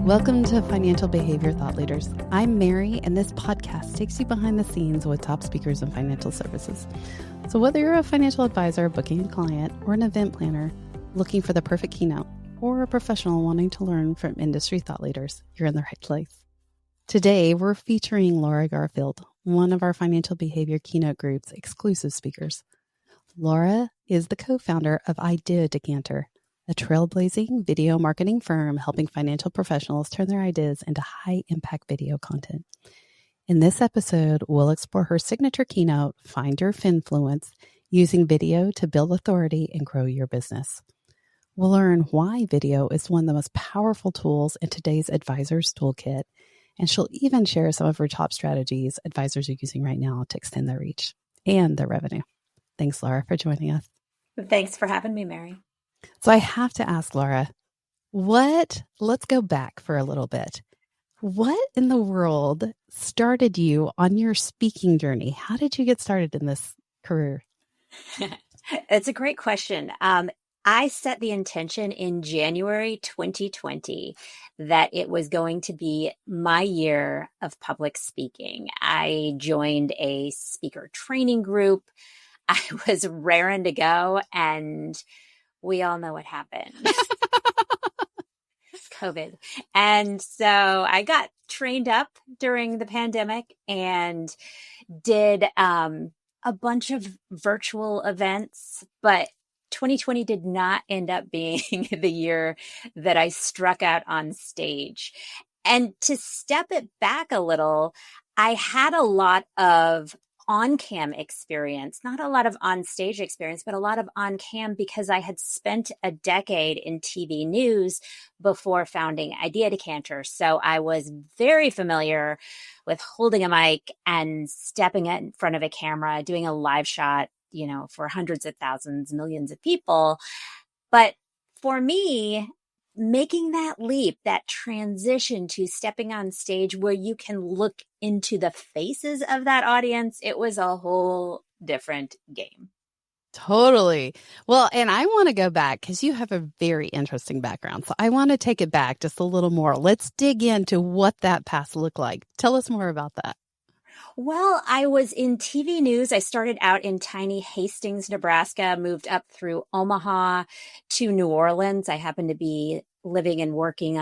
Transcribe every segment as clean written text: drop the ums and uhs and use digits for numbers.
Welcome to Financial Behavior Thought Leaders. I'm Mary, and this podcast takes you behind the scenes with top speakers in financial services. So whether you're a financial advisor booking a client or an event planner looking for the perfect keynote, or a professional wanting to learn from industry thought leaders, you're in the right place. Today, we're featuring Laura Garfield, one of our Financial Behavior Keynote Group's exclusive speakers. Laura is the co-founder of Idea Decanter, a trailblazing video marketing firm helping financial professionals turn their ideas into high-impact video content. In this episode, we'll explore her signature keynote, Find Your Finfluence, using video to build authority and grow your business. We'll learn why video is one of the most powerful tools in today's advisor's toolkit, and she'll even share some of her top strategies advisors are using right now to extend their reach and their revenue. Thanks, Laura, for joining us. Thanks for having me, Mary. So I have to ask, Laura, let's go back for a little bit. What in the world started you on your speaking journey? How did you get started in this career? It's a great question. I set the intention in January 2020 that it was going to be my year of public speaking. I joined a speaker training group. I was raring to go, and we all know what happened. COVID. And so I got trained up during the pandemic and did a bunch of virtual events, but 2020 did not end up being the year that I struck out on stage. And to step it back a little, I had a lot of on-cam experience, not a lot of on-stage experience, but a lot of on-cam because I had spent a decade in TV news before founding Idea Decanter. So I was very familiar with holding a mic and stepping in front of a camera, doing a live shot, for hundreds of thousands, millions of people. But for me, making that leap, that transition to stepping on stage where you can look into the faces of that audience, it was a whole different game. Totally. Well, and I want to go back because you have a very interesting background. So I want to take it back just a little more. Let's dig into what that path looked like. Tell us more about that. Well, I was in TV news. I started out in tiny Hastings, Nebraska, moved up through Omaha to New Orleans. I happened to be living and working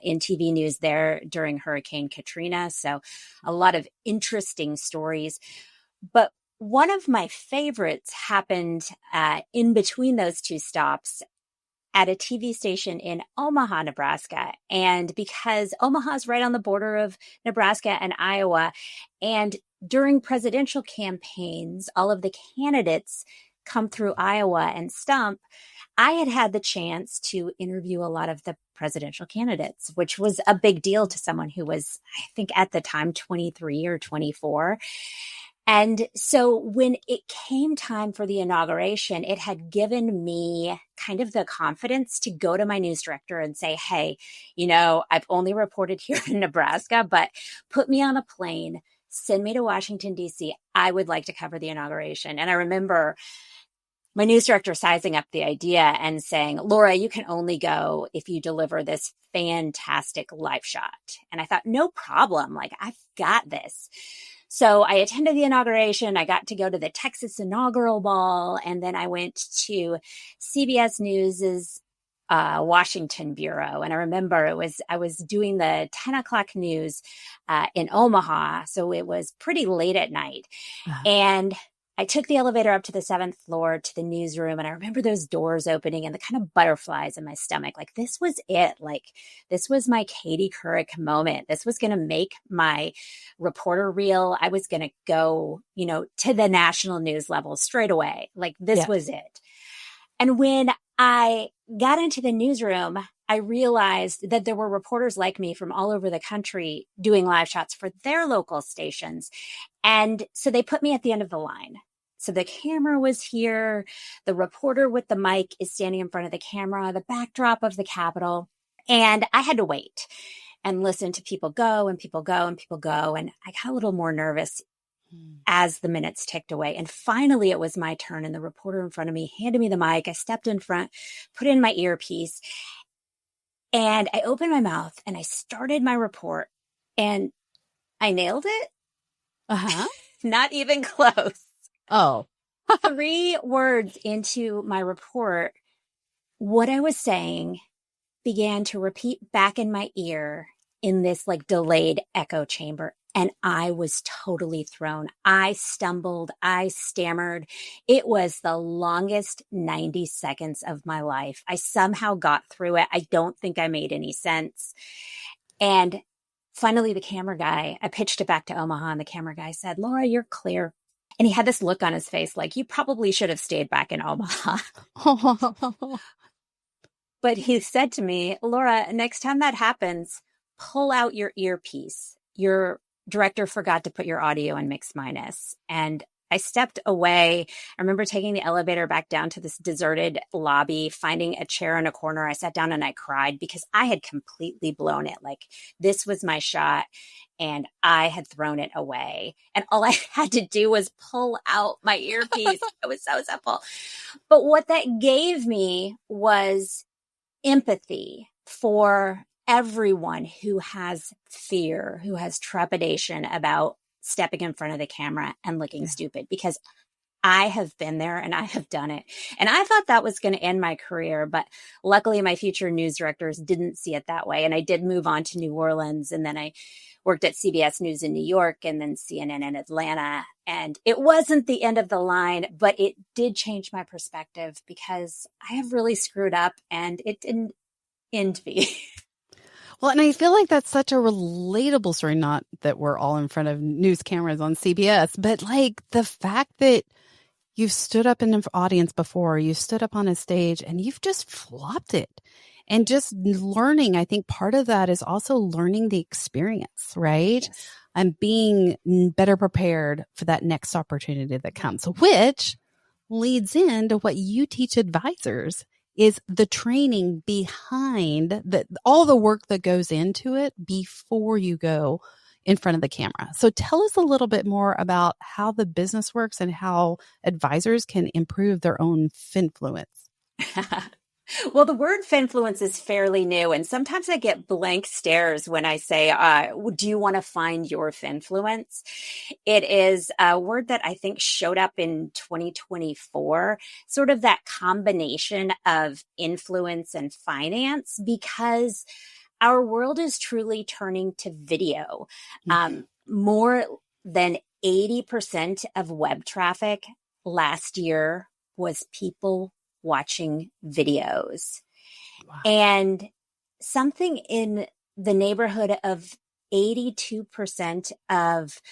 in TV news there during Hurricane Katrina. So a lot of interesting stories. But one of my favorites happened in between those two stops at a TV station in Omaha, Nebraska. And because Omaha's right on the border of Nebraska and Iowa, and during presidential campaigns, all of the candidates come through Iowa and stump, I had the chance to interview a lot of the presidential candidates, which was a big deal to someone who was, I think at the time, 23 or 24. And so when it came time for the inauguration, it had given me kind of the confidence to go to my news director and say, hey, I've only reported here in Nebraska, but put me on a plane, send me to Washington, D.C. I would like to cover the inauguration. And I remember my news director sizing up the idea and saying, Laura, you can only go if you deliver this fantastic live shot. And I thought, no problem. I've got this. So I attended the inauguration. I got to go to the Texas inaugural ball. And then I went to CBS News's Washington bureau. And I remember I was doing the 10 o'clock news in Omaha. So it was pretty late at night. And I took the elevator up to the 7th floor to the newsroom, and I remember those doors opening and the kind of butterflies in my stomach. This was it. This was my Katie Couric moment. This was going to make my reporter reel. I was going to go, to the national news level straight away. This was it. And when I got into the newsroom, I realized that there were reporters like me from all over the country doing live shots for their local stations. And so they put me at the end of the line. So the camera was here. The reporter with the mic is standing in front of the camera, the backdrop of the Capitol. And I had to wait and listen to people go and people go and people go. And I got a little more nervous as the minutes ticked away. And finally, it was my turn. And the reporter in front of me handed me the mic. I stepped in front, put in my earpiece. And I opened my mouth and I started my report and I nailed it. Uh-huh. Not even close. Oh. 3 words into my report, what I was saying began to repeat back in my ear in this like delayed echo chamber. And I was totally thrown. I stumbled. I stammered. It was the longest 90 seconds of my life. I somehow got through it. I don't think I made any sense. And finally, the camera guy, I pitched it back to Omaha, and the camera guy said, "Laura, you're clear." And he had this look on his face like, you probably should have stayed back in Omaha. But he said to me, "Laura, next time that happens, pull out your earpiece. Your director forgot to put your audio in mix minus." And I stepped away. I remember taking the elevator back down to this deserted lobby, finding a chair in a corner. I sat down and I cried because I had completely blown it. Like, this was my shot and I had thrown it away. And all I had to do was pull out my earpiece. It was so simple. But what that gave me was empathy for everyone who has fear, who has trepidation about stepping in front of the camera and looking stupid, because I have been there and I have done it. And I thought that was going to end my career, but luckily my future news directors didn't see it that way. And I did move on to New Orleans, and then I worked at CBS News in New York and then CNN in Atlanta. And it wasn't the end of the line, but it did change my perspective because I have really screwed up and it didn't end me. Well, and I feel like that's such a relatable story, not that we're all in front of news cameras on CBS, but like the fact that you've stood up in an audience before, you stood up on a stage and you've just flopped it. And just learning, I think part of that is also learning the experience, right? Yes. And being better prepared for that next opportunity that comes, which leads into what you teach advisors is the training behind all the work that goes into it before you go in front of the camera. So tell us a little bit more about how the business works and how advisors can improve their own Finfluence. Well, the word Finfluence is fairly new, and sometimes I get blank stares when I say, do you want to find your Finfluence? It is a word that I think showed up in 2024, sort of that combination of influence and finance, because our world is truly turning to video. More than 80% of web traffic last year was people watching videos. Wow. And something in the neighborhood of 82% of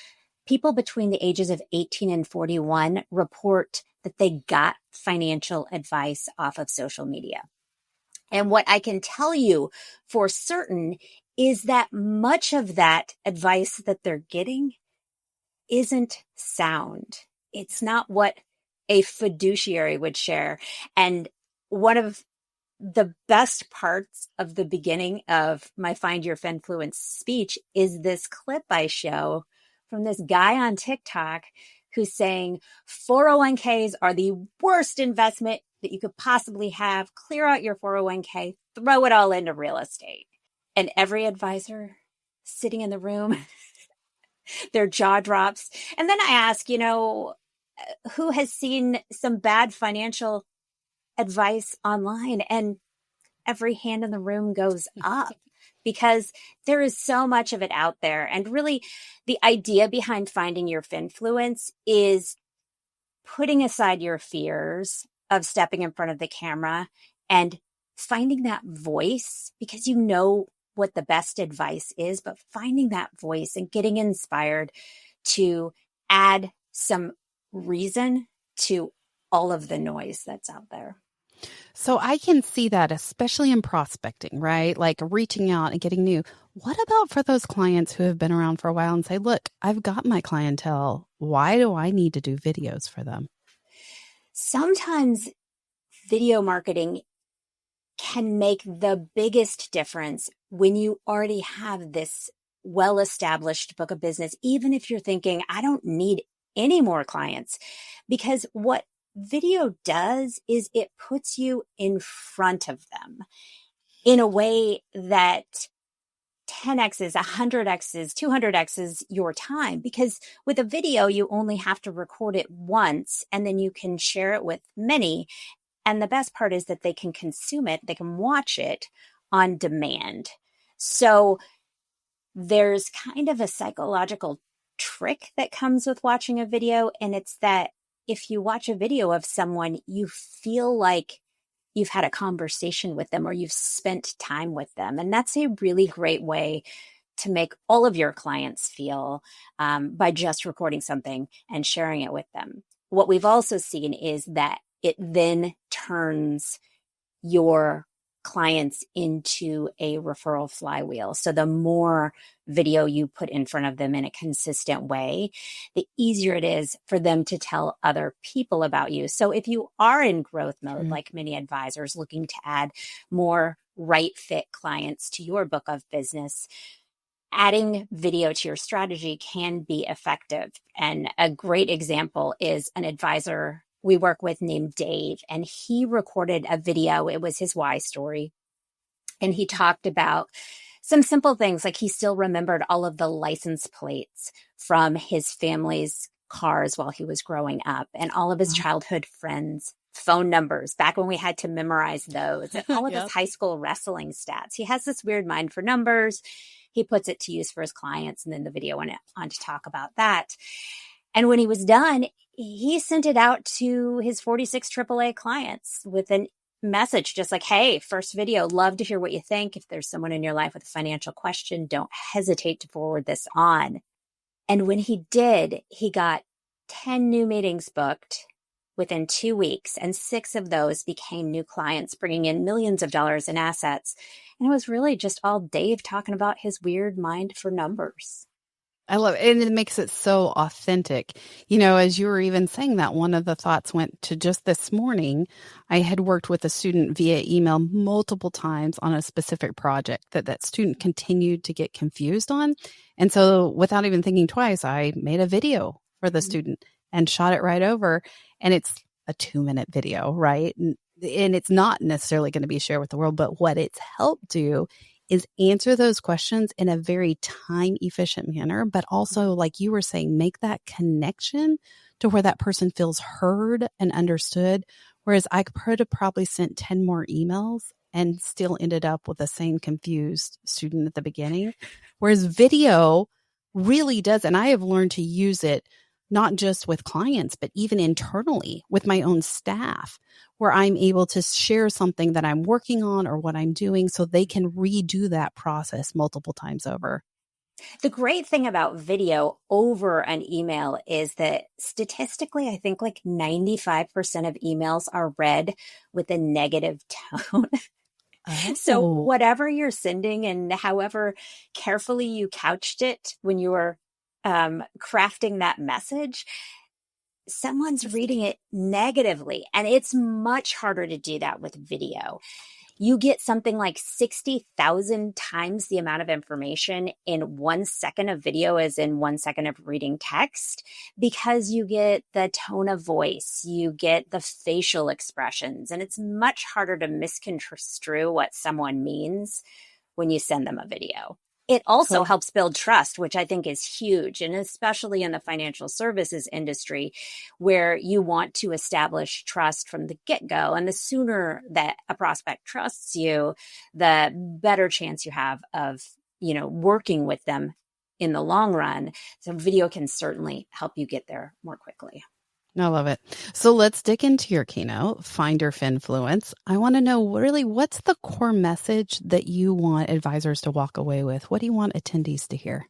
people between the ages of 18 and 41 report that they got financial advice off of social media. And what I can tell you for certain is that much of that advice that they're getting isn't sound. It's not what a fiduciary would share. And one of the best parts of the beginning of my Find Your Finfluence speech is this clip I show from this guy on TikTok who's saying 401ks are the worst investment that you could possibly have. Clear out your 401k, throw it all into real estate. And every advisor sitting in the room, their jaw drops. And then I ask, who has seen some bad financial advice online? And every hand in the room goes up because there is so much of it out there. And really, the idea behind Finding Your Finfluence is putting aside your fears of stepping in front of the camera and finding that voice, because you know what the best advice is, but finding that voice and getting inspired to add some reason to all of the noise that's out there. So I can see that, especially in prospecting, right? Like reaching out and getting new. What about for those clients who have been around for a while and say, look, I've got my clientele. Why do I need to do videos for them? Sometimes video marketing can make the biggest difference when you already have this well-established book of business, even if you're thinking, I don't need any more clients. Because what video does is it puts you in front of them. in a way that 10x's, 100x's, 200x's your time. Because with a video, you only have to record it once and then you can share it with many. And the best part is that they can consume it, they can watch it on demand. So there's kind of a psychological trick that comes with watching a video. And it's that if you watch a video of someone, you feel like you've had a conversation with them or you've spent time with them. And that's a really great way to make all of your clients feel by just recording something and sharing it with them. What we've also seen is that it then turns your clients into a referral flywheel. So the more video you put in front of them in a consistent way, the easier it is for them to tell other people about you. So if you are in growth mode, like many advisors looking to add more right fit clients to your book of business, adding video to your strategy can be effective. And a great example is an advisor we work with named Dave, and he recorded a video. It was his why story. And he talked about some simple things, like he still remembered all of the license plates from his family's cars while he was growing up, and all of his childhood friends' phone numbers back when we had to memorize those, and all of his high school wrestling stats. He has this weird mind for numbers. He puts it to use for his clients. And then the video went on to talk about that. And when he was done, he sent it out to his 46 AAA clients with a message just like, hey, first video, love to hear what you think. If there's someone in your life with a financial question, don't hesitate to forward this on. And when he did, he got 10 new meetings booked within 2 weeks, and 6 of those became new clients, bringing in millions of dollars in assets. And it was really just all Dave talking about his weird mind for numbers. I love it. And it makes it so authentic. You know, as you were even saying that, one of the thoughts went to just this morning. I had worked with a student via email multiple times on a specific project that student continued to get confused on. And so without even thinking twice, I made a video for the student and shot it right over. And it's a 2-minute video, right? And it's not necessarily going to be shared with the world, but what it's helped do is answer those questions in a very time efficient manner, but also, like you were saying, make that connection to where that person feels heard and understood. Whereas I could have probably sent 10 more emails and still ended up with the same confused student at the beginning. Whereas video really does, and I have learned to use it not just with clients, but even internally with my own staff, where I'm able to share something that I'm working on or what I'm doing so they can redo that process multiple times over. The great thing about video over an email is that statistically, I think like 95% of emails are read with a negative tone. So whatever you're sending and however carefully you couched it when you were crafting that message, someone's reading it negatively. And it's much harder to do that with video. You get something like 60,000 times the amount of information in 1 second of video as in 1 second of reading text, because you get the tone of voice, you get the facial expressions, and it's much harder to misconstrue what someone means when you send them a video. It also helps build trust, which I think is huge, and especially in the financial services industry, where you want to establish trust from the get-go. And the sooner that a prospect trusts you, the better chance you have of, working with them in the long run. So video can certainly help you get there more quickly. I love it. So let's dig into your keynote, Find Your Finfluence. I want to know really what's the core message that you want advisors to walk away with? What do you want attendees to hear?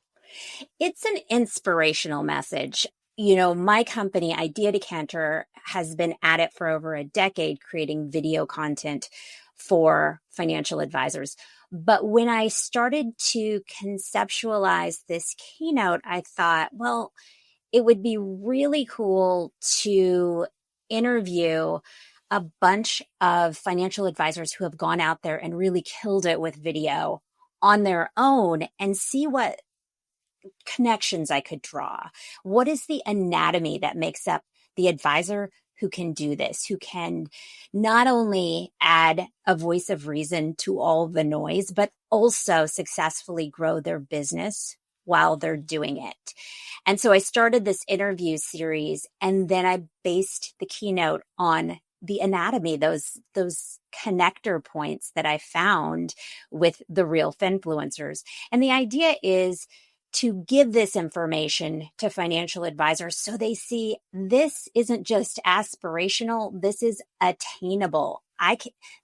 It's an inspirational message. My company, Idea Decanter, has been at it for over a decade, creating video content for financial advisors. But when I started to conceptualize this keynote, I thought, well, it would be really cool to interview a bunch of financial advisors who have gone out there and really killed it with video on their own and see what connections I could draw. What is the anatomy that makes up the advisor who can do this, who can not only add a voice of reason to all the noise, but also successfully grow their business while they're doing it. And so I started this interview series, and then I based the keynote on the anatomy, those connector points that I found with the real Finfluencers. And the idea is to give this information to financial advisors so they see this isn't just aspirational, this is attainable.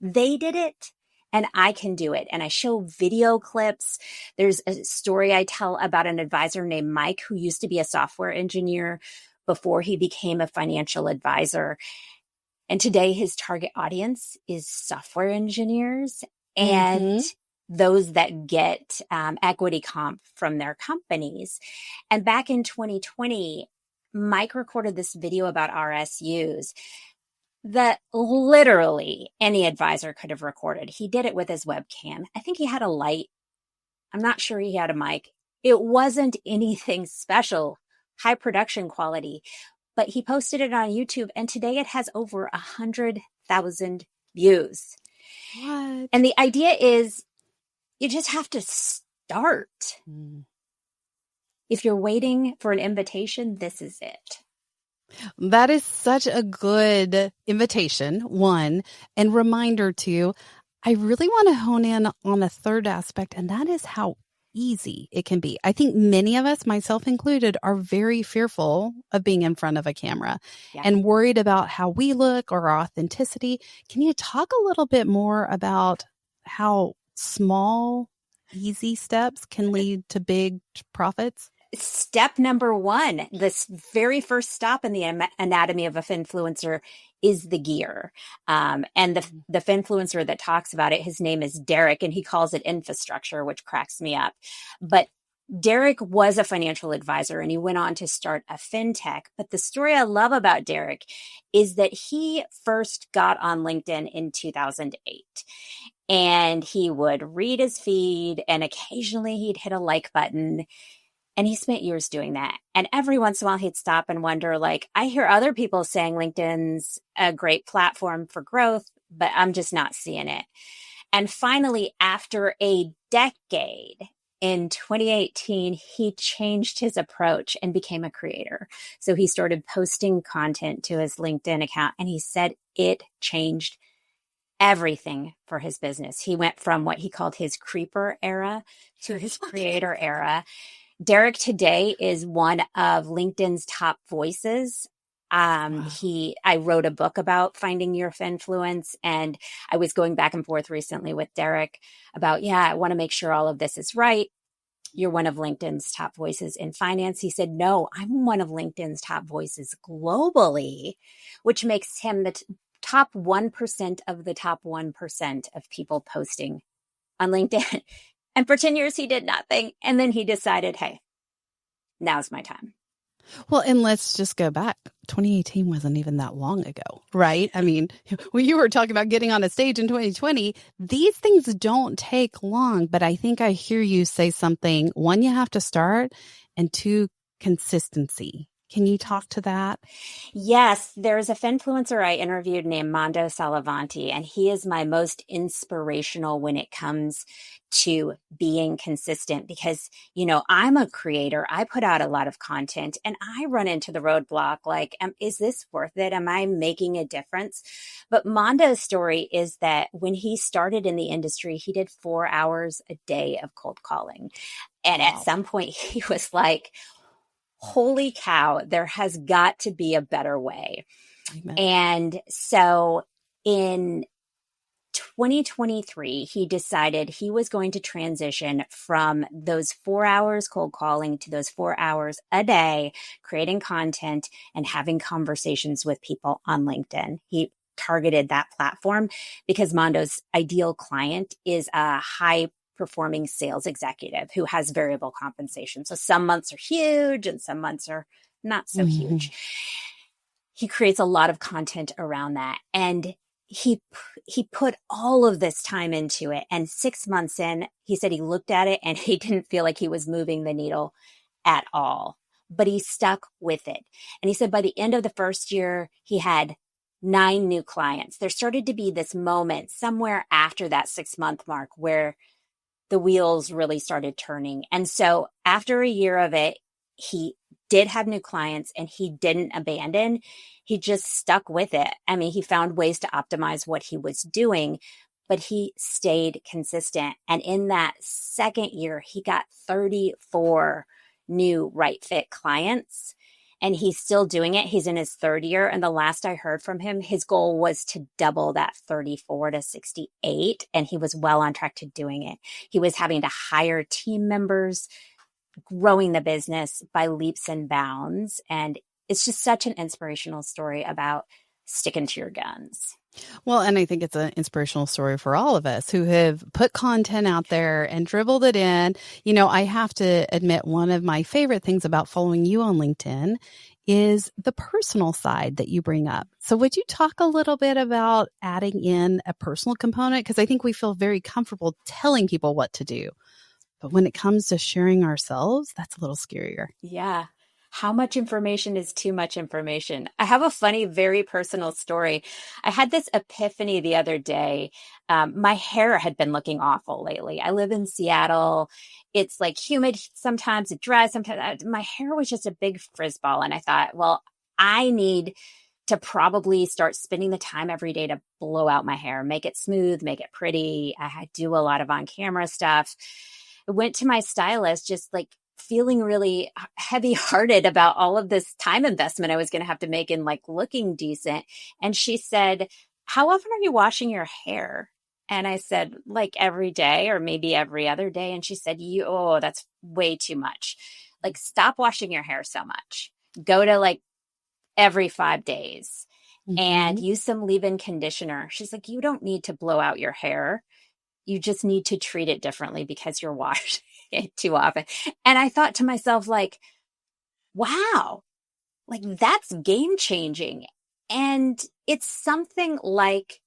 They did it and I can do it. And I show video clips. There's a story I tell about an advisor named Mike who used to be a software engineer before he became a financial advisor. And today his target audience is software engineers and those that get equity comp from their companies. And back in 2020, Mike recorded this video about RSUs that literally any advisor could have recorded. He did it with his webcam. I think he had a light. I'm not sure he had a mic. It wasn't anything special, high production quality, but he posted it on YouTube, and today it has over 100,000 views. What? And the idea is you just have to start. If you're waiting for an invitation, this is it. That is such a good invitation, one, and reminder two. I really want to hone in on a third aspect, and that is how easy it can be. I think many of us, myself included, are very fearful of being in front of a camera and worried about how we look or our authenticity. Can you talk a little bit more about how small, easy steps can lead to big profits? Step number one, this very first stop in the anatomy of a Finfluencer is the gear. And the Finfluencer that talks about it, his name is Derek, and he calls it infrastructure, which cracks me up. But Derek was a financial advisor and he went on to start a fintech. But the story I love about Derek is that he first got on LinkedIn in 2008. And he would read his feed and occasionally he'd hit a like button. And he spent years doing that. And every once in a while, he'd stop and wonder, like, I hear other people saying LinkedIn's a great platform for growth, but I'm just not seeing it. And finally, after a decade, in 2018, he changed his approach and became a creator. So he started posting content to his LinkedIn account, and he said it changed everything for his business. He went from what he called his creeper era to his creator era. Derek today is one of LinkedIn's top voices. I wrote a book about finding your Finfluence, and I was going back and forth recently with Derek about, I want to make sure all of this is right. You're one of LinkedIn's top voices in finance. He said, no, I'm one of LinkedIn's top voices globally, which makes him the top 1% of the top 1% of people posting on LinkedIn. And for 10 years, he did nothing. And then he decided, hey, now's my time. Well, and let's just go back. 2018 wasn't even that long ago, right? I mean, when you were talking about getting on a stage in 2020, these things don't take long. But I think I hear you say something. One, you have to start, and two, consistency. Can you talk to that? Yes, there's a Finfluencer I interviewed named Mondo Salavanti, and he is my most inspirational when it comes to being consistent because, I'm a creator. I put out a lot of content and I run into the roadblock like, is this worth it? Am I making a difference? But Mondo's story is that when he started in the industry, he did 4 hours a day of cold calling. And at some point he was like, holy cow, there has got to be a better way. Amen. And so in 2023, he decided he was going to transition from those 4 hours cold calling to those 4 hours a day, creating content and having conversations with people on LinkedIn. He targeted that platform because Mondo's ideal client is a high performing sales executive who has variable compensation. So some months are huge and some months are not so huge. He creates a lot of content around that. And he put all of this time into it. And 6 months in, he said he looked at it and he didn't feel like he was moving the needle at all, but he stuck with it. And he said by the end of the first year, he had 9 new clients. There started to be this moment somewhere after that 6-month mark where the wheels really started turning. And so after a year of it, he did have new clients and he didn't abandon. He just stuck with it. I mean, he found ways to optimize what he was doing, but he stayed consistent. And in that second year, he got 34 new right fit clients. And he's still doing it. He's in his third year. And the last I heard from him, his goal was to double that 34 to 68. And he was well on track to doing it. He was having to hire team members, growing the business by leaps and bounds. And it's just such an inspirational story about sticking to your guns. Well, and I think it's an inspirational story for all of us who have put content out there and dribbled it in. You know, I have to admit, one of my favorite things about following you on LinkedIn is the personal side that you bring up. So would you talk a little bit about adding in a personal component? Because I think we feel very comfortable telling people what to do. But when it comes to sharing ourselves, that's a little scarier. Yeah. How much information is too much information? I have a funny, very personal story. I had this epiphany the other day. My hair had been looking awful lately. I live in Seattle. It's like humid. Sometimes it dries. Sometimes my hair was just a big frizz ball. And I thought, well, I need to probably start spending the time every day to blow out my hair, make it smooth, make it pretty. I do a lot of on-camera stuff. I went to my stylist, just like feeling really heavy hearted about all of this time investment I was going to have to make in like looking decent. And she said, how often are you washing your hair? And I said, like every day or maybe every other day. And she said, oh, that's way too much. Like, stop washing your hair so much. Go to like every 5 days and use some leave-in conditioner. She's like, you don't need to blow out your hair. You just need to treat it differently because you're washing it too often. And I thought to myself, like, wow, like that's game changing. And it's something like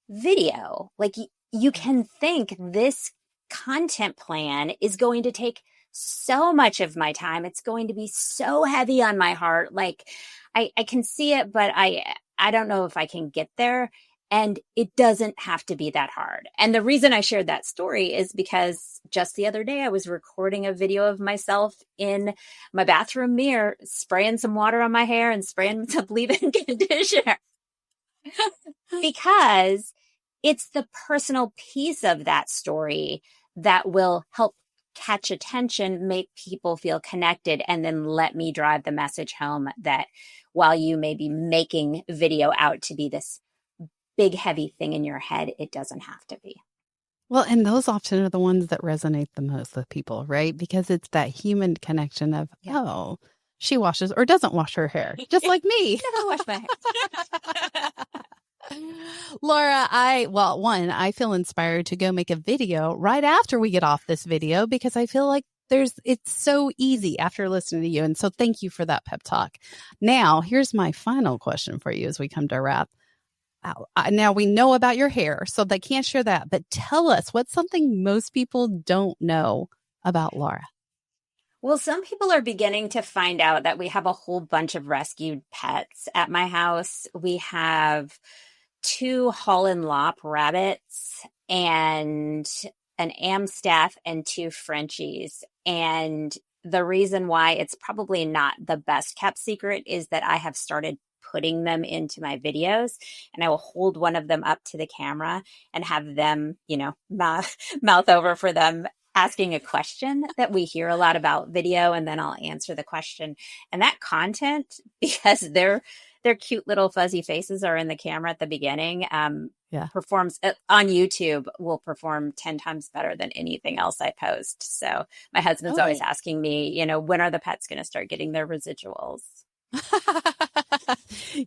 video. Like you can think this content plan is going to take so much of my time. It's going to be so heavy on my heart. Like I can see it, but I don't know if I can get there. And it doesn't have to be that hard. And the reason I shared that story is because just the other day I was recording a video of myself in my bathroom mirror, spraying some water on my hair and spraying some leave-in conditioner. Because it's the personal piece of that story that will help catch attention, make people feel connected, and then let me drive the message home that while you may be making video out to be this big, heavy thing in your head, it doesn't have to be. Well, and those often are the ones that resonate the most with people, right? Because it's that human connection of, oh, she washes or doesn't wash her hair, just like me. Never wash my hair. Laura, I feel inspired to go make a video right after we get off this video because I feel like it's so easy after listening to you. And so thank you for that pep talk. Now, here's my final question for you as we come to wrap. Now we know about your hair, so they can't share that. But tell us, what's something most people don't know about Laura? Well, some people are beginning to find out that we have a whole bunch of rescued pets at my house. We have 2 Holland Lop rabbits and an Amstaff and 2 Frenchies. And the reason why it's probably not the best kept secret is that I have started putting them into my videos, and I will hold one of them up to the camera and have them, mouth over for them asking a question that we hear a lot about video, and then I'll answer the question. And that content, because their cute little fuzzy faces are in the camera at the beginning, performs on YouTube, will perform 10 times better than anything else I post. So my husband's always asking me, when are the pets going to start getting their residuals?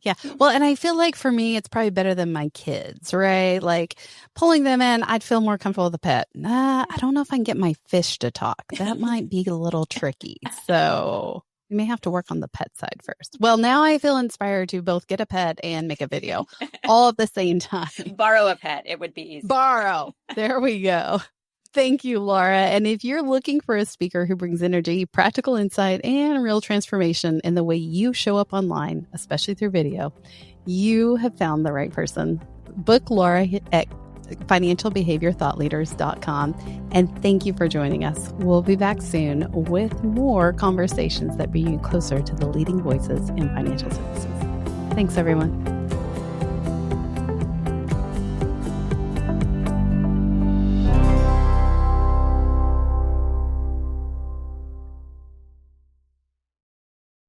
Yeah. Well, and I feel like for me, it's probably better than my kids, right? Like pulling them in, I'd feel more comfortable with the pet. I don't know if I can get my fish to talk. That might be a little tricky. So we may have to work on the pet side first. Well, now I feel inspired to both get a pet and make a video all at the same time. Borrow a pet. It would be easy. Borrow. There we go. Thank you, Laura. And if you're looking for a speaker who brings energy, practical insight, and real transformation in the way you show up online, especially through video, you have found the right person. Book Laura at financialbehaviorthoughtleaders.com. And thank you for joining us. We'll be back soon with more conversations that bring you closer to the leading voices in financial services. Thanks, everyone.